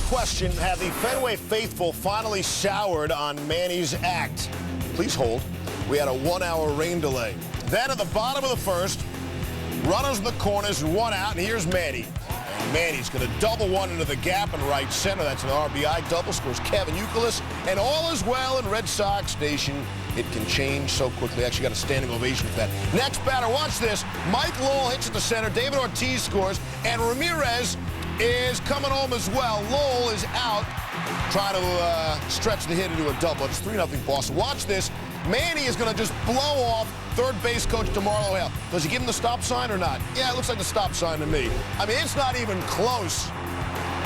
question, have the Fenway faithful finally soured on Manny's act? Please hold. We had a 1-hour rain delay. Then at the bottom of the first, runners in the corners and one out, and here's Manny. And Manny's going to double one into the gap in right center. That's an RBI double, scores Kevin Youkilis. And all is well in Red Sox Nation. It can change so quickly. Actually got a standing ovation for that. Next batter, watch this. Mike Lowell hits at the center. David Ortiz scores. And Ramirez is coming home as well. Lowell is out, trying to stretch the hit into a double. It's 3-0 Boston. Watch this. Manny is going to just blow off third base coach DeMarlo Hale. Does he give him the stop sign or not? Yeah, it looks like the stop sign to me. I mean, it's not even close.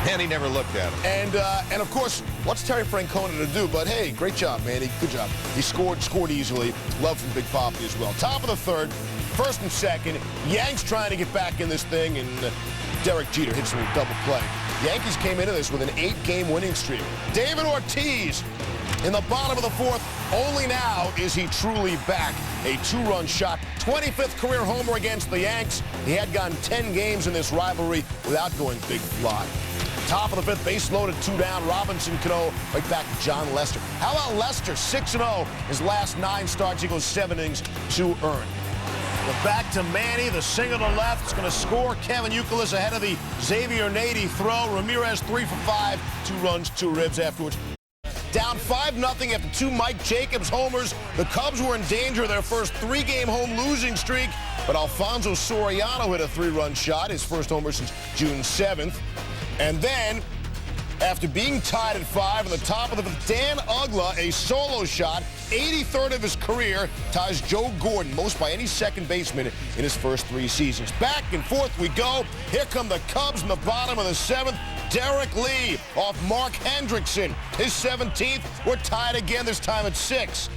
Manny never looked at him. And of course, what's Terry Francona to do? But hey, great job, Manny. Good job. He scored easily. Love from Big Papi as well. Top of the third, first and second. Yanks trying to get back in this thing, and Derek Jeter hits him with a double play. Yankees came into this with an 8-game winning streak. David Ortiz in the bottom of the fourth. Only now is he truly back. A 2-run shot. 25th career homer against the Yanks. He had gone 10 games in this rivalry without going big fly. Top of the fifth, base loaded, 2 down. Robinson Cano right back to John Lester. How about Lester? 6-0. His last 9 starts. He goes 7 innings to earn. But back to Manny, the single to left. It's going to score. Kevin Youkilis ahead of the Xavier Nady throw. Ramirez 3 for 5. 2 runs, 2 ribs afterwards. Down 5-0 after 2 Mike Jacobs homers. The Cubs were in danger of their first 3-game home losing streak, but Alfonso Soriano hit a 3-run shot, his first homer since June 7th. And then, after being tied at 5 on the top of the fifth, Dan Uggla, a solo shot, 83rd of his career, ties Joe Gordon, most by any second baseman in his first 3 seasons. Back and forth we go. Here come the Cubs in the bottom of the 7th. Derek Lee off Mark Hendrickson, his 17th. We're tied again, this time at 6.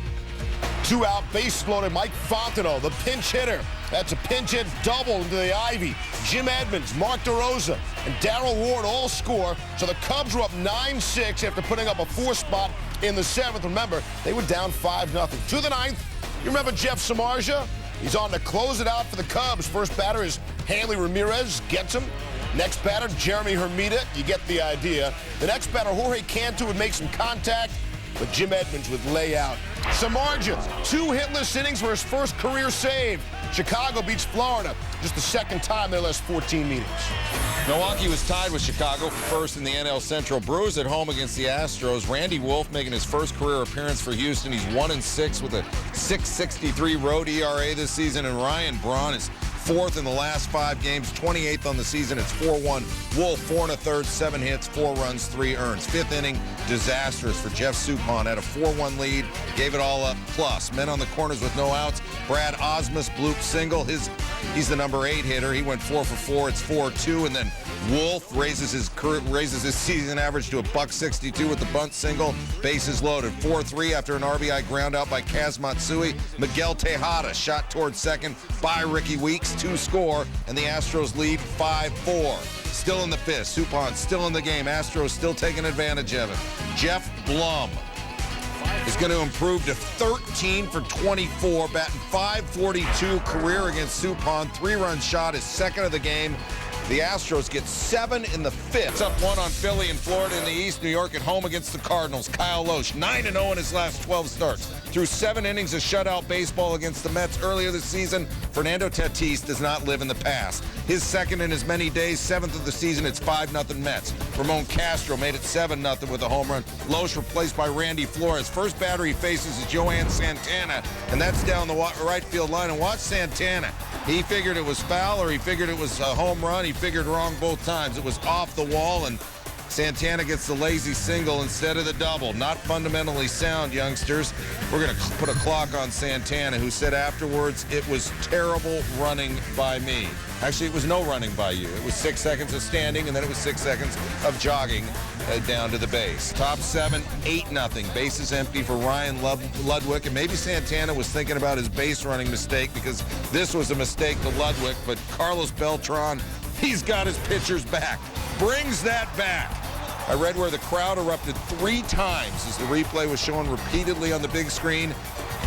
2 out, base loaded. Mike Fontenot, the pinch hitter. That's a pinch hit double into the Ivy. Jim Edmonds, Mark DeRosa, and Darrell Ward all score. So the Cubs were up 9-6 after putting up a 4 spot in the 7th. Remember, they were down 5-0. To the 9th, you remember Jeff Samardzija? He's on to close it out for the Cubs. First batter is Hanley Ramirez, gets him. Next batter, Jeremy Hermida. You get the idea. The next batter, Jorge Cantu, would make some contact, but Jim Edmonds would lay out. Samardzija, 2 hitless innings for his first career save. Chicago beats Florida. Just the second time their last 14 meetings. Milwaukee was tied with Chicago for first in the NL Central. Brewers at home against the Astros. Randy Wolf making his first career appearance for Houston. He's 1-6 with a 6.63 road ERA this season. And Ryan Braun is 4th in the last 5 games, 28th on the season. It's 4-1. Wolf, 4 1/3, 7 hits, 4 runs, 3 earns. 5th inning, disastrous for Jeff Suppan. Had a 4-1 lead, gave it all up. Plus, men on the corners with no outs. Brad Osmus, bloop single. He's the number 8 hitter. He went 4 for 4. It's 4-2, and then Wolf raises his season average to a $1.62 with the bunt single. Bases loaded. 4-3 after an RBI ground out by Kaz Matsui. Miguel Tejada shot towards second by Ricky Weeks. 2 score, and the Astros lead 5-4. Still in the 5th. Suppan still in the game. Astros still taking advantage of it. Jeff Blum is going to improve to 13 for 24, batting .542 career against Suppan. 3-run shot, his second of the game. The Astros get 7 in the 5th. It's up 1 on Philly and Florida in the East. New York at home against the Cardinals. Kyle Loesch, 9-0 in his last 12 starts. Through 7 innings of shutout baseball against the Mets earlier this season, Fernando Tatis does not live in the past. His second in as many days, 7th of the season, it's 5-0 Mets. Ramon Castro made it 7-0 with a home run. Loesch replaced by Randy Flores. First batter he faces is Johan Santana, and that's down the right field line. And watch Santana. He figured it was foul, or he figured it was a home run. He figured wrong both times. It was off the wall, and Santana gets the lazy single instead of the double. Not fundamentally sound, youngsters. We're going to put a clock on Santana, who said afterwards, it was terrible running by me. Actually, it was no running by you. It was 6 seconds of standing, and then it was 6 seconds of jogging down to the base. Top 7, 8-0. Bases empty for Ryan Ludwig, and maybe Santana was thinking about his base running mistake, because this was a mistake to Ludwig, but Carlos Beltran, he's got his pitcher's back. Brings that back. I read where the crowd erupted 3 times as the replay was shown repeatedly on the big screen.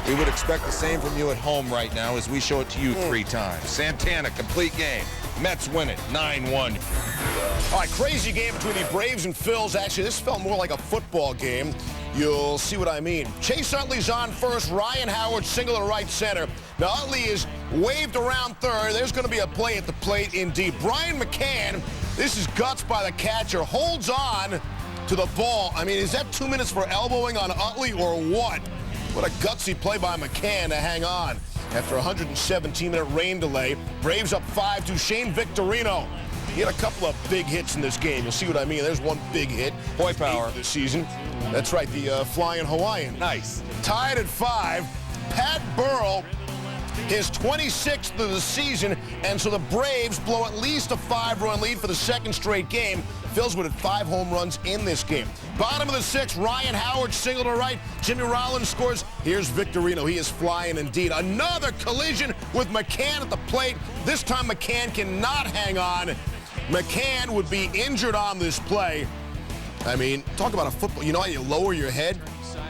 We would expect the same from you at home right now as we show it to you 3 times. Santana, complete game. Mets win it 9-1. All right, crazy game between the Braves and Phils. Actually, this felt more like a football game. You'll see what I mean. Chase Utley's on first. Ryan Howard single to right center. Now, Utley is waved around third. There's going to be a play at the plate indeed. Brian McCann, this is guts by the catcher, holds on to the ball. I mean, is that 2 minutes for elbowing on Utley or what? What a gutsy play by McCann to hang on. After a 117-minute rain delay, Braves up 5-2. Shane Victorino. He had a couple of big hits in this game. You'll see what I mean. There's one big hit. Boy power. This season. That's right, the Flying Hawaiian. Nice. Tied at 5. Pat Burrell, his 26th of the season, and so the Braves blow at least a 5-run lead for the second straight game. Phils would have 5 home runs in this game. Bottom of the 6th, Ryan Howard single to right. Jimmy Rollins scores. Here's Victorino. He is flying indeed. Another collision with McCann at the plate. This time McCann cannot hang on. McCann would be injured on this play. I mean, talk about a football. You know how you lower your head,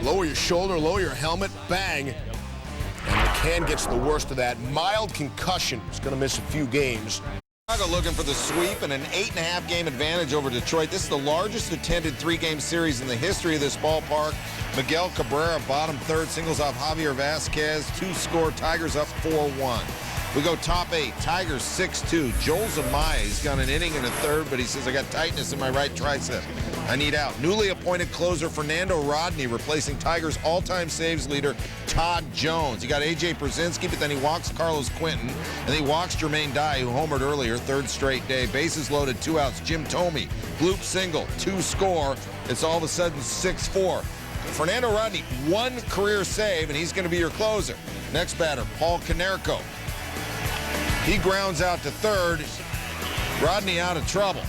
lower your shoulder, lower your helmet, bang. And McCann gets the worst of that. Mild concussion. He's going to miss a few games. Chicago looking for the sweep and an 8.5 game advantage over Detroit. This is the largest attended 3-game series in the history of this ballpark. Miguel Cabrera, bottom third, singles off Javier Vasquez. 2-score, Tigers up 4-1. We go top 8. Tigers 6-2. Joel Zamaya, he's got an inning and a third, but he says, I got tightness in my right tricep. I need out. Newly appointed closer Fernando Rodney replacing Tigers all-time saves leader Todd Jones. He got A.J. Brzezinski, but then he walks Carlos Quentin, and he walks Jermaine Dye, who homered earlier, third straight day. Bases loaded, 2 outs. Jim Thome, bloop single, 2-score. It's all of a sudden 6-4. Fernando Rodney, 1 career save, and he's going to be your closer. Next batter, Paul Konerko. He grounds out to third. Rodney out of trouble.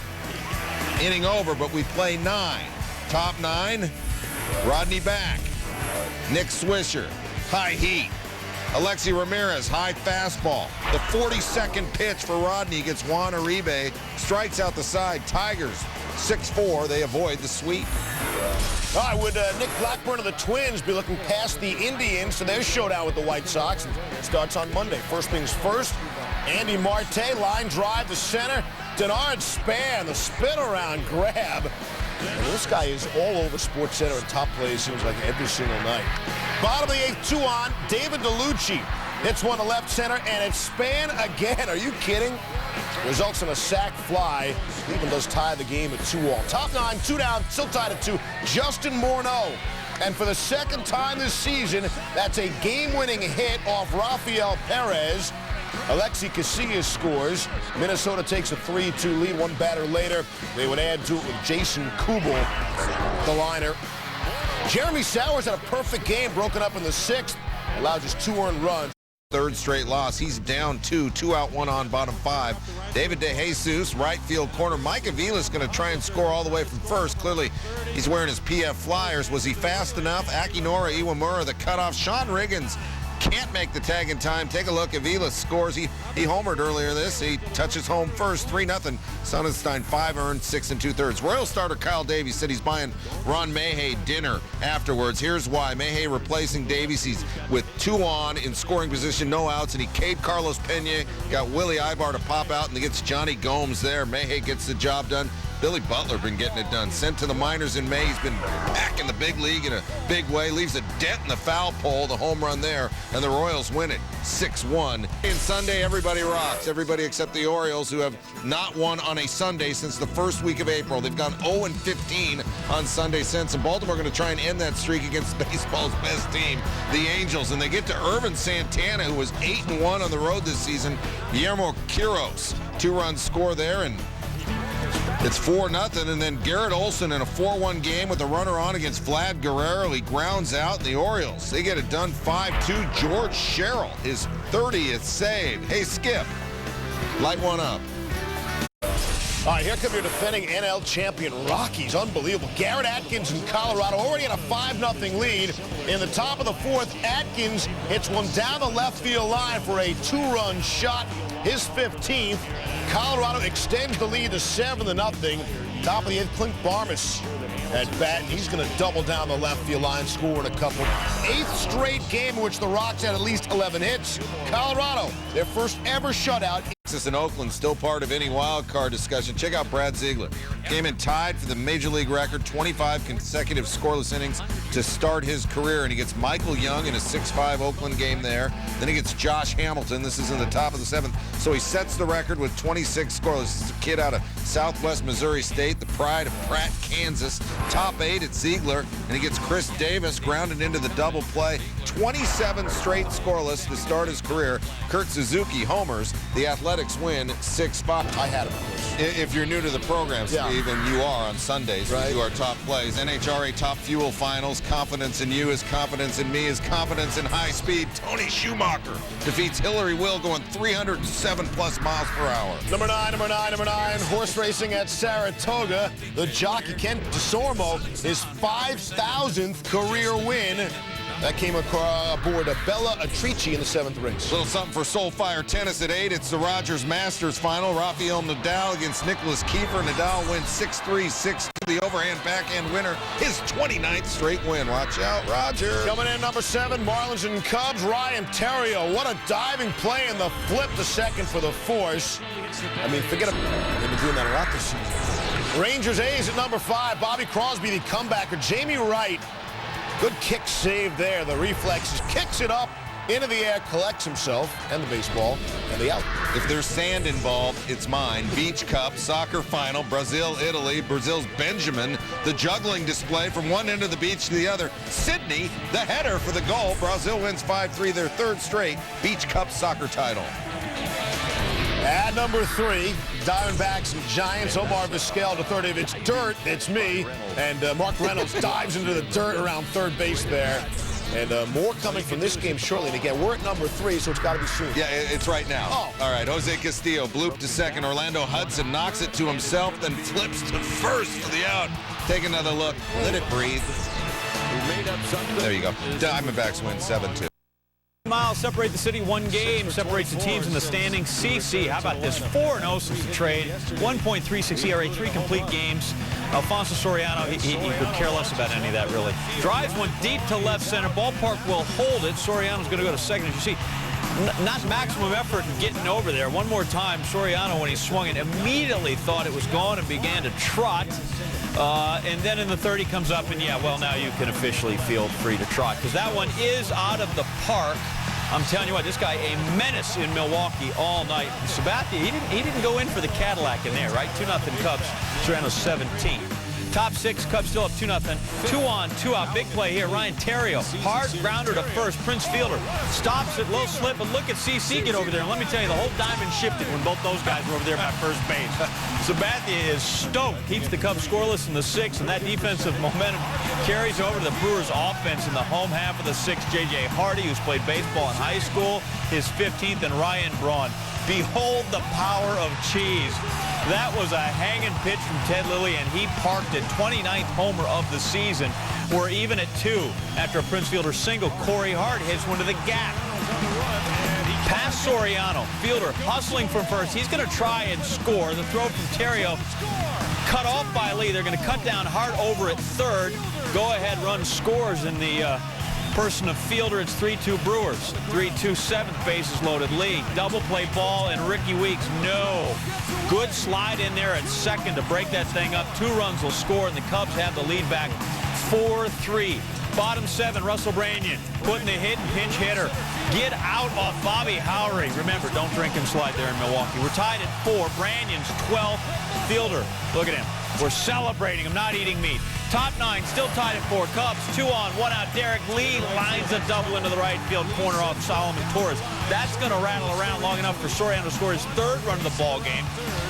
Inning over, but we play 9. Top 9, Rodney back. Nick Swisher, high heat. Alexi Ramirez, high fastball. The 42nd pitch for Rodney gets Juan Uribe. Strikes out the side. Tigers 6-4. They avoid the sweep. All right, would Nick Blackburn of the Twins be looking past the Indians to their showdown with the White Sox? It starts on Monday. First things first, Andy Marte, line drive to center. Denard Span, the spin-around grab. And this guy is all over SportsCenter and top plays, seems like every single night. Bottom of the 8th, 2 on. David DeLucci hits one to left center, and it's Span again. Are you kidding? Results in a sac fly. Cleveland does tie the game at 2-all. Top 9, 2 down, still tied at 2. Justin Morneau. And for the second time this season, that's a game-winning hit off Rafael Perez. Alexi Casillas scores. Minnesota takes a 3-2 lead. One batter later, they would add to it with Jason Kubel, the liner. Jeremy Sowers had a perfect game, broken up in the 6th. Allowed just 2 earned runs. Third straight loss. He's down 2 out, 1 on, bottom 5. David DeJesus, right field corner. Mike Avila's going to try and score all the way from first. Clearly, he's wearing his PF Flyers. Was he fast enough? Akinora Iwamura, the cutoff. Sean Riggins can't make the tag in time. Take a look. Avila scores. He homered earlier this. He touches home first. 3-0. Sonnenstein 5 earned, 6 2/3. Royal starter Kyle Davies said he's buying Ron Mayhay dinner afterwards. Here's why. Mayhay replacing Davies. He's with 2 on in scoring position, no outs, and he K'd Carlos Pena. Got Willie Ibar to pop out, and he gets Johnny Gomes there. Mayhay gets the job done. Billy Butler been getting it done. Sent to the minors in May. He's been back in the big league in a big way. Leaves a dent in the foul pole, the home run there, and the Royals win it 6-1. And Sunday, everybody rocks. Everybody except the Orioles, who have not won on a Sunday since the first week of April. They've gone 0-15 on Sunday since, and Baltimore going to try and end that streak against baseball's best team, the Angels. And they get to Irvin Santana, who was 8-1 on the road this season. Guillermo Quiros, 2-run score there, and it's 4-0, and then Garrett Olson in a 4-1 game with a runner on against Vlad Guerrero. He grounds out, and the Orioles, they get it done 5-2. George Sherrill, his 30th save. Hey, Skip, light one up. All right, here come your defending NL champion Rockies. Unbelievable. Garrett Atkins in Colorado already in a 5-0 lead. In the top of the 4th, Atkins hits one down the left field line for a 2-run shot, his 15th. Colorado extends the lead to 7-0. Top of the 8th, Clint Barmas at bat. He's going to double down the left field line, scoring a couple. 8th straight game in which the Rocks had at least 11 hits. Colorado, their first ever shutout. Texas and Oakland still part of any wild card discussion. Check out Brad Ziegler. Came in tied for the Major League record, 25 consecutive scoreless innings to start his career, and he gets Michael Young in a 6-5 Oakland game there. Then he gets Josh Hamilton. This is in the top of the 7th. So he sets the record with 26 scoreless. This is a kid out of Southwest Missouri State, the pride of Pratt, Kansas. Top 8 at Ziegler, and he gets Chris Davis grounded into the double play. 27 straight scoreless to start his career. Kurt Suzuki homers. The Athletics win 6-5. I had him. If you're new to the program, Steve, Yeah. and you are on Sundays, Right. we do our top plays. NHRA Top Fuel Finals. Confidence in you is confidence in me is confidence in high speed. Tony Schumacher defeats Hillary Will going 307+ miles per hour. Number nine, horse racing at Saratoga. The jockey Ken DeSormo, his 5,000th career win. That came aboard Bella Atrici in the 7th race. Little something for Soulfire Tennis at 8. It's the Rogers Masters final. Rafael Nadal against Nicholas Kiefer. Nadal wins 6-3, 6-2. The overhand backhand winner, his 29th straight win. Watch out, Roger. Coming in number 7, Marlins and Cubs, Ryan Theriot. What a diving play in the flip to second for the force. I mean, forget it. They've been doing that a lot this season. Rangers A's at number 5, Bobby Crosby, the comebacker. Jamie Wright. Good kick save there. The reflexes, kicks it up into the air, collects himself and the baseball, and the out. If there's sand involved, it's mine. Beach Cup, soccer final, Brazil, Italy, Brazil's Benjamin, the juggling display from one end of the beach to the other. Sydney, the header for the goal. Brazil wins 5-3, their 3rd straight Beach Cup soccer title. At number 3, Diamondbacks and Giants. Omar Vizquel to third. If it's dirt, it's me. And Mark Reynolds dives into the dirt around third base there. And more coming from this game shortly. And again, we're at number 3, so it's got to be soon. Yeah, it's right now. Oh. All right, Jose Castillo, bloop to second. Orlando Hudson knocks it to himself, then flips to first for the out. Take another look. Let it breathe. There you go. Diamondbacks win 7-2. Miles separate the city. 1 game separates the teams in the standings. CC, how about this? 4-0 since the trade. 1.36 ERA, 3 complete games. Alfonso Soriano, he could care less about any of that, really. Drives one deep to left center. Ballpark will hold it. Soriano's going to go to second. As you see, not maximum effort getting over there. One more time, Soriano, when he swung it, immediately thought it was gone and began to trot. And then in the 3rd, he comes up, and yeah, well, now you can officially feel free to trot, because that one is out of the park. I'm telling you what, this guy, a menace in Milwaukee all night. Sabathia, he didn't go in for the Cadillac in there, right? 2-0 Cubs. Soriano's 17. Top 6, Cubs still up 2-0. 2 on, 2 out. Big play here. Ryan Theriot, hard grounder to first. Prince Fielder stops it, low slip, but look at CC get over there. And let me tell you, the whole diamond shifted when both those guys were over there by first base. Sabathia is stoked. Keeps the Cubs scoreless in the 6th, and that defensive momentum carries over to the Brewers' offense in the home half of the 6th. J.J. Hardy, who's played baseball in high school, his 15th, and Ryan Braun. Behold the power of cheese. That was a hanging pitch from Ted Lilly, and he parked it. 29th homer of the season. We're even at 2 after a Prince Fielder single. Corey Hart hits one to the gap. Past Soriano. Fielder hustling from first. He's going to try and score. The throw from Theriot cut off by Lee. They're going to cut down Hart over at 3rd. Go-ahead run scores in the person of Fielder. It's 3-2 Brewers. 3-2 7th, bases loaded. Lee, double play ball, and Ricky Weeks, no. Good slide in there at 2nd to break that thing up. 2 runs will score, and the Cubs have the lead back 4-3. Bottom 7, Russell Branyan putting the hit and pinch hitter. Get out off Bobby Howry. Remember, don't drink and slide there in Milwaukee. We're tied at 4. Branyan's 12th. Fielder, look at him. We're celebrating. I'm not eating meat. Top 9, still tied at 4. Cubs, 2 on, 1 out. Derek Lee lines a double into the right field corner off Solomon Torres. That's going to rattle around long enough for Soriano to score his 3rd run of the ball game.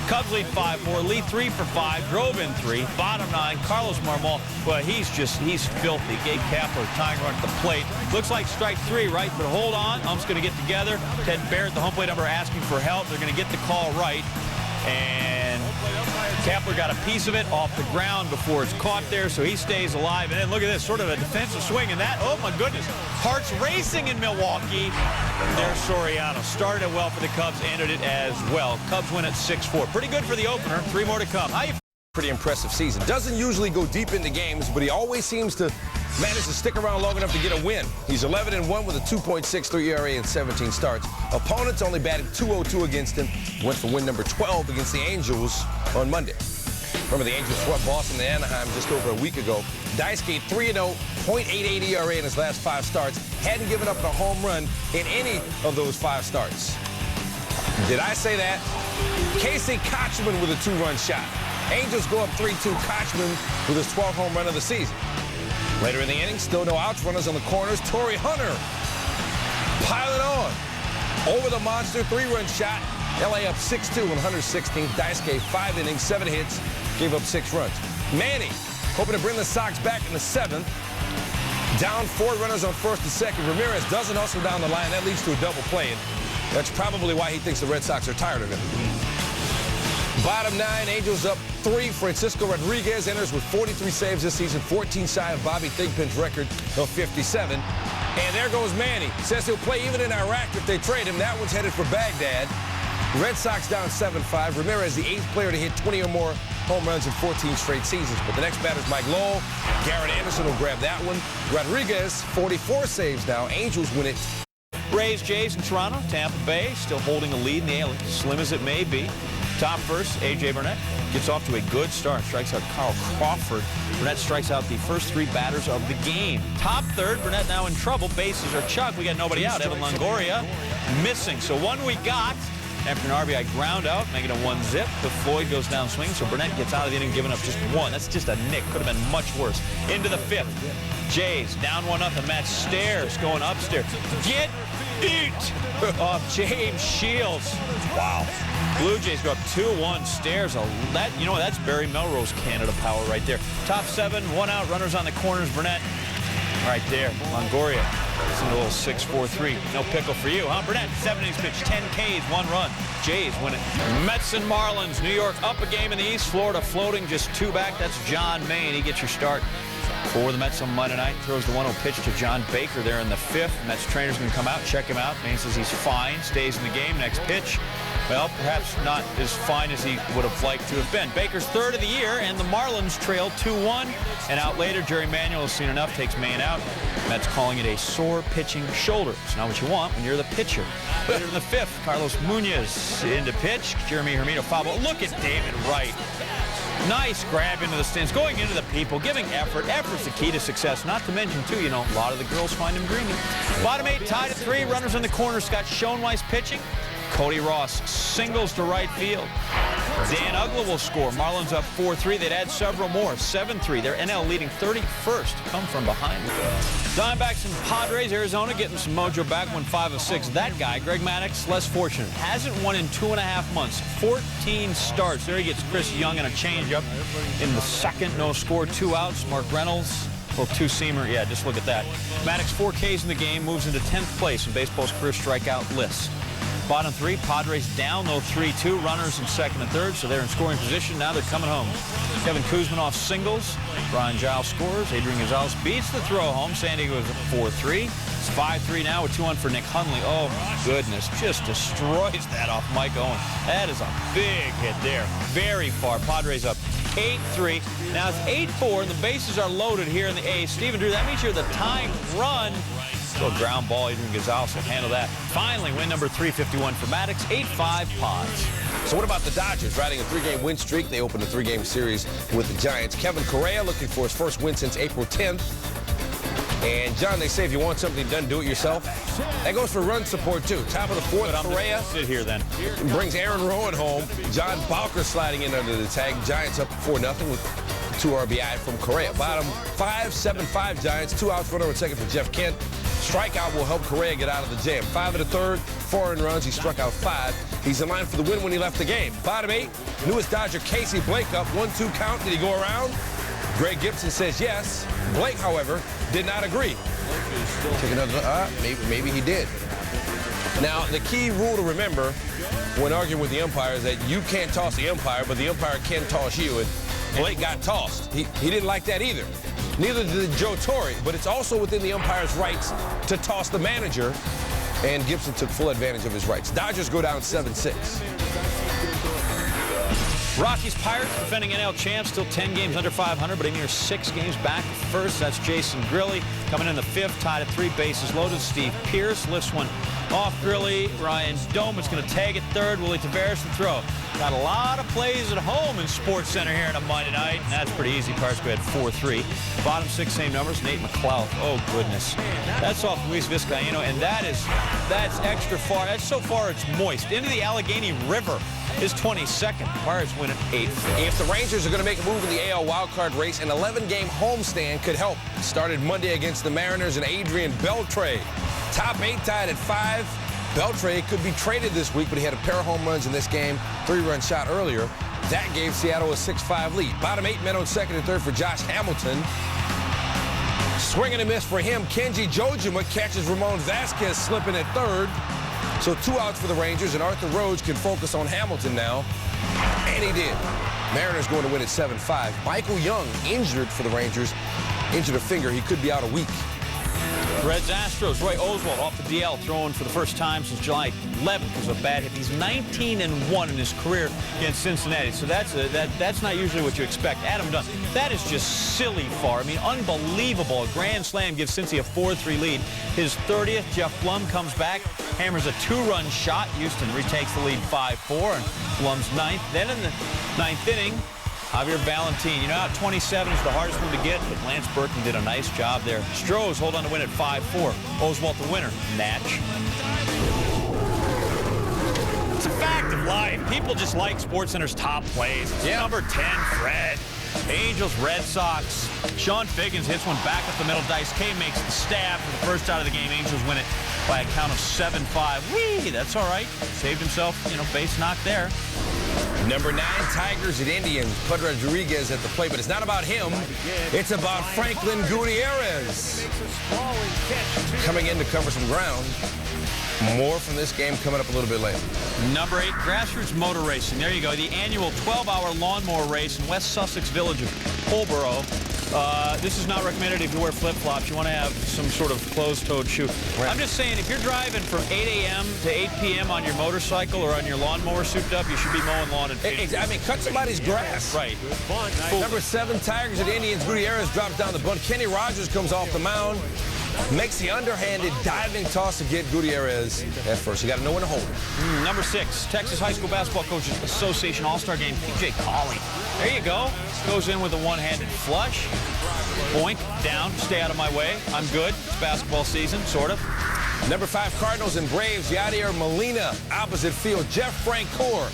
Cubs lead 5-4. Lee 3 for 5. Drove in 3. Bottom 9, Carlos Marmol. Well, he's filthy. Gabe Kapler tying run at the plate. Looks like strike 3, right? But hold on. Ump's going to get together. Ted Barrett, the home plate number, asking for help. They're going to get the call right. And Kapler got a piece of it off the ground before it's caught there, so he stays alive. And then look at this, sort of a defensive swing, and that, oh my goodness, Hart's racing in Milwaukee. There's Soriano. Started it well for the Cubs, ended it as well. Cubs win at 6-4. Pretty good for the opener. 3 more to come. How you? Pretty impressive season. Doesn't usually go deep into games, but he always seems to managed to stick around long enough to get a win. He's 11-1 with a 2.63 ERA in 17 starts. Opponents only batted .202 against him. Went for win number 12 against the Angels on Monday. Remember, the Angels swept Boston and Anaheim just over a week ago. Daisuke 3-0, .88 ERA in his last 5 starts. Hadn't given up a home run in any of those 5 starts. Did I say that? Casey Kochman with a 2-run shot. Angels go up 3-2. Kochman with his 12th home run of the season. Later in the inning, still no outs, runners on the corners. Torrey Hunter piling on. Over the monster, 3-run shot. LA up 6-2 on Hunter's 16th. Daisuke 5 innings, 7 hits, gave up 6 runs. Manny hoping to bring the Sox back in the 7th. Down 4 runners on first and second. Ramirez doesn't hustle down the line. That leads to a double play. And that's probably why he thinks the Red Sox are tired of him. Bottom 9, Angels up 3. Francisco Rodriguez enters with 43 saves this season, 14 shy of Bobby Thigpen's record of 57. And there goes Manny. Says he'll play even in Iraq if they trade him. That one's headed for Baghdad. Red Sox down 7-5. Ramirez, the 8th player to hit 20 or more home runs in 14 straight seasons. But the next batter's Mike Lowell. Garrett Anderson will grab that one. Rodriguez, 44 saves now. Angels win it. Rays, Jays in Toronto. Tampa Bay still holding a lead in the AL, slim as it may be. Top first, A.J. Burnett gets off to a good start. Strikes out Carl Crawford. Burnett strikes out the first 3 batters of the game. Top third, Burnett now in trouble. Bases are chucked. We got nobody out. Evan Longoria missing. So one we got after an RBI ground out, making a 1-zip. The Floyd goes down swinging, so Burnett gets out of the inning, giving up just 1. That's just a nick. Could have been much worse. Into the 5th. Jays down 1-0. Matt Stairs going upstairs. Get beat off James Shields. Wow. Blue Jays go up 2-1. Stairs. You know what? That's Barry Melrose Canada power right there. Top 7, 1 out. Runners on the corners. Burnett right there. Longoria. It's a little 6-4-3. No pickle for you, huh? Burnett, 7 innings pitched, 10 Ks, 1 run. Jays win it. Mets and Marlins. New York up a game in the East. Florida floating, just 2 back. That's John Maine. He gets your start for the Mets on Monday night. Throws the 1-0 pitch to John Baker there in the 5th. Mets trainer's going to come out, check him out. Maine says he's fine, stays in the game. Next pitch, well, perhaps not as fine as he would have liked to have been. Baker's 3rd of the year, and the Marlins trail 2-1. And out later, Jerry Manuel has seen enough, takes Maine out. Mets calling it a sore pitching shoulder. It's not what you want when you're the pitcher. Later in the 5th, Carlos Munoz into pitch. Jeremy Hermito foul ball. Look at David Wright. Nice grab into the stands, going into the people, giving effort. Effort's the key to success. Not to mention, too, you know, a lot of the girls find him dreamy. Bottom 8 tied at 3. Runners in the corner. Scott Schoenweiss pitching. Cody Ross singles to right field. Dan Uggla will score. Marlins up 4-3. They'd add several more. 7-3. They're NL leading 31st. Come from behind. Diamondbacks and Padres. Arizona getting some mojo back. Won 5 of 6. That guy, Greg Maddux, less fortunate. Hasn't won in 2.5 months. 14 starts. There he gets Chris Young and a changeup. In the 2nd, no score. 2 outs. Mark Reynolds. Well, 2-seamer. Yeah, just look at that. Maddux 4 Ks in the game. Moves into 10th place in baseball's career strikeout list. Bottom 3, Padres down, though 3-2. Runners in 2nd and 3rd, so they're in scoring position. Now they're coming home. Kevin Kuzminoff singles. Brian Giles scores. Adrian Gonzalez beats the throw home. San Diego is at 4-3. It's 5-3 now with 2-1 for Nick Hundley. Oh, my goodness. Just destroys that off Mike Owen. That is a big hit there. Very far. Padres up 8-3. Now it's 8-4, and the bases are loaded here in the 8th. Stephen Drew, that means you're the tying run. So a ground ball, Adrian Gonzalez will handle that. Finally, win number 351 for Maddux, 8-5 Pods. So what about the Dodgers? Riding a 3-game win streak. They opened a 3-game series with the Giants. Kevin Correa looking for his first win since April 10th. And, John, they say if you want something done, do it yourself. That goes for run support, too. Top of the 4th, Correa sit here then. Brings Aaron Rowan home. John Bowker sliding in under the tag. Giants up 4-0 with 2 RBI from Correa. Bottom 5, 7-5 Giants. 2 outs, runner on 2nd for Jeff Kent. Strikeout will help Correa get out of the jam. 5 of the 3rd, 4 earned runs. He struck out 5. He's in line for the win when he left the game. Bottom 8, newest Dodger Casey Blake up. 1-2 count. Did he go around? Greg Gibson says yes. Blake, however, did not agree. Take another, maybe he did. Now, the key rule to remember when arguing with the umpire is that you can't toss the umpire, but the umpire can toss you. And Blake got tossed. He didn't like that either. Neither did Joe Torre, but it's also within the umpire's rights to toss the manager, and Gibson took full advantage of his rights. Dodgers go down 7-6. Rockies Pirates, defending NL champs, still 10 games under 500, but a mere 6 games back at first. That's Jason Grilli coming in the 5th, tied at 3 bases loaded. Steve Pearce lifts one off Grilli. Ryan Doman's going to tag at 3rd. Willie Tavares to throw. Got a lot of plays at home in Sports Center here on a Monday night, and that's pretty easy. Pirates go ahead 4-3. Bottom 6, same numbers. Nate McLeod. Oh, goodness. That's off Luis Vizcaíno, and that's extra far. That's so far it's moist. Into the Allegheny River is 22nd. Pirates win at 8th. If the Rangers are going to make a move in the AL wildcard race, an 11-game homestand could help. Started Monday against the Mariners and Adrian Beltre. Top 8 tied at 5. Beltre could be traded this week, but he had a pair of home runs in this game, 3-run shot earlier. That gave Seattle a 6-5 lead. Bottom 8 men on 2nd and 3rd for Josh Hamilton. Swing and a miss for him. Kenji Jojima catches Ramon Vasquez slipping at 3rd. So 2 outs for the Rangers, and Arthur Rhodes can focus on Hamilton now. And he did. Mariners going to win at 7-5. Michael Young injured for the Rangers. Injured a finger. He could be out a week. Reds Astros, Roy Oswalt off the DL, throwing for the first time since July 11th because of a bad hit. He's 19-1 in his career against Cincinnati, so that's not usually what you expect. Adam Dunn, that is just silly far. I mean, unbelievable. A grand slam gives Cincy a 4-3 lead. His 30th, Jeff Blum comes back, hammers a 2-run shot. Houston retakes the lead 5-4, and Blum's 9th. Then in the 9th inning, Javier Valentin. You know how 27 is the hardest one to get, but Lance Burton did a nice job there. Strohs hold on to win at 5-4. Oswalt the winner. Natch. It's a fact of life. People just like SportsCenter's top plays. Yeah. Number 10, Fred. Angels, Red Sox. Sean Figgins hits one back up the middle. Dice K makes the stab for the first out of the game. Angels win it by a count of 7-5. Whee! That's all right. Saved himself, base knock there. Number 9, Tigers at Indians. Pud Rodriguez at the plate, but it's not about him. It's about Franklin Gutierrez. Coming in to cover some ground. More from this game coming up a little bit later. Number 8, grassroots motor racing. There you go. The annual 12-hour lawnmower race in West Sussex village of Holborough. This is not recommended if you wear flip-flops. You want to have some sort of closed-toed shoe. Right. I'm just saying, if you're driving from 8 a.m. to 8 p.m. on your motorcycle or on your lawnmower souped up, you should be mowing lawn and I mean, cut somebody's grass. Right. Number 7, Tigers at Indians. Gutierrez drops down the bunt. Kenny Rogers comes off the mound. Makes the underhanded diving toss to get Gutierrez at first. You got to know when to hold it. Number 6, Texas High School Basketball Coaches Association All-Star Game, P.J. Colley. There you go. Goes in with a one-handed flush. Boink, down, stay out of my way. I'm good. It's basketball season, sort of. Number 5, Cardinals and Braves. Yadier Molina, opposite field. Jeff Francoeur,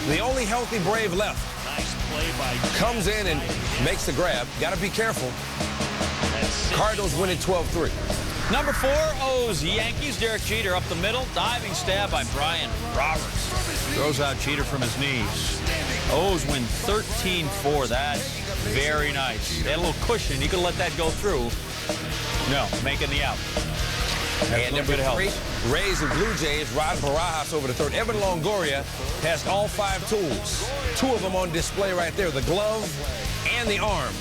the only healthy Brave left. Nice play by comes in and makes the grab. Got to be careful. Cardinals win at 12-3. Number 4, O's Yankees. Derek Jeter up the middle. Diving stab by Brian Roberts. Throws out Jeter from his knees. O's win 13-4. That's very nice. They had a little cushion. You could let that go through. No, making the out. And number 3, Rays and Blue Jays. Rod Barajas over the 3rd. Evan Longoria has all 5 tools. 2 of them on display right there. The glove and the arm.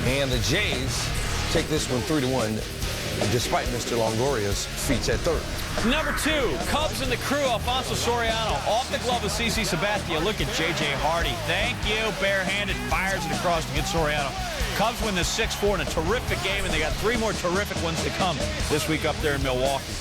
And the Jays take this one 3-1, despite Mr. Longoria's feats at 3rd. Number 2, Cubs and the crew, Alfonso Soriano. Off the glove of CeCe Sabathia. Look at J.J. Hardy. Thank you. Barehanded, fires it across to get Soriano. Cubs win this 6-4 in a terrific game, and they got 3 more terrific ones to come this week up there in Milwaukee.